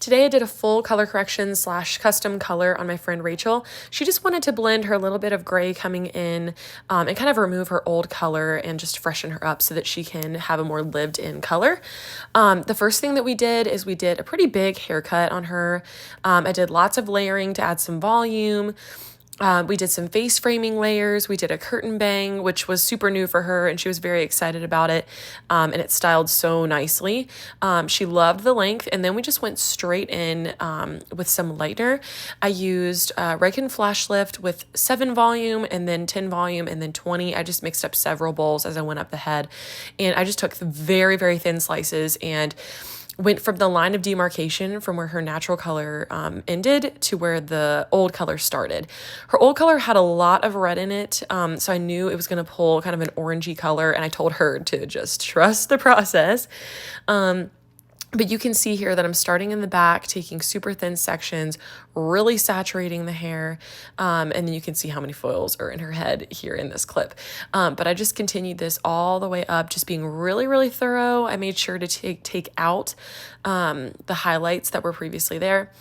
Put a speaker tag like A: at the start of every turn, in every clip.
A: Today I did a full color correction slash custom color on my friend Rachel. She just wanted to blend her little bit of gray coming in and kind of remove her old color and just freshen her up so that she can have a more lived in color. The first thing that we did is we did a pretty big haircut on her. I did lots of layering to add some volume. We did some face framing layers. We did a curtain bang, which was super new for her, and she was very excited about it. And it styled so nicely. She loved the length, and then we just went straight in with some lightener. I used Redken Flash Lift with 7 volume, and then 10 volume, and then 20. I just mixed up several bowls as I went up the head, and I just took very, very thin slices and went from the line of demarcation from where her natural color ended to where the old color started. Her old color had a lot of red in it, so I knew it was going to pull kind of an orangey color, and I told her to just trust the process. But you can see here that I'm starting in the back, taking super thin sections, really saturating the hair, and then you can see how many foils are in her head here in this clip. But I just continued this all the way up, just being really, really thorough. I made sure to take out the highlights that were previously there.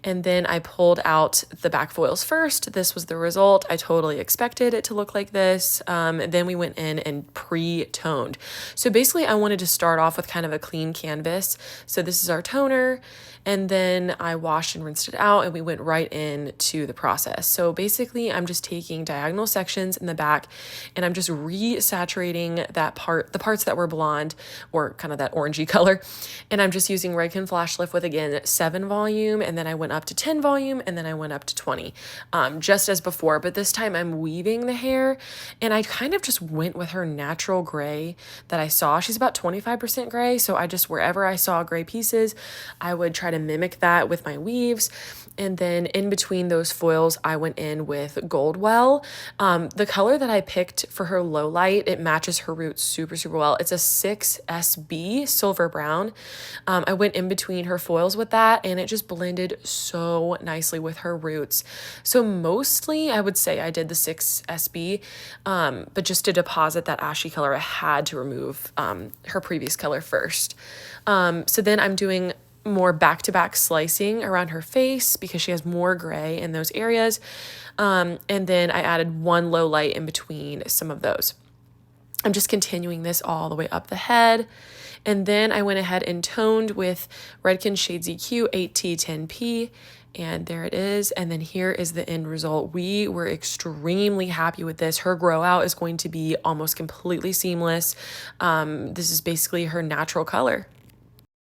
A: And then I pulled out the back foils first. This was the result. I totally expected it to look like this. Then we went in and pre-toned. So basically I wanted to start off with kind of a clean canvas. So this is our toner. And then I washed and rinsed it out, and we went right into the process. So basically I'm just taking diagonal sections in the back, and I'm just re-saturating the parts that were blonde or kind of that orangey color. And I'm just using Redken Flash Lift with, again, 7 volume, and then I went up to 10 volume, and then I went up to 20, just as before. But this time I'm weaving the hair, and I kind of just went with her natural gray that I saw. She's about 25% gray, so I just, wherever I saw gray pieces, I would try to mimic that with my weaves. And then in between those foils, I went in with Goldwell. The color that I picked for her low light, it matches her roots super, super well. It's a 6SB silver brown. I went in between her foils with that, and it just blended so nicely with her roots. So mostly I would say I did the 6SB, but just to deposit that ashy color, I had to remove her previous color first. So then I'm doing more back-to-back slicing around her face because she has more gray in those areas. And then I added 1 low light in between some of those. I'm just continuing this all the way up the head. And then I went ahead and toned with Redken Shades EQ 8T10P. And there it is. And then here is the end result. We were extremely happy with this. Her grow out is going to be almost completely seamless. This is basically her natural color.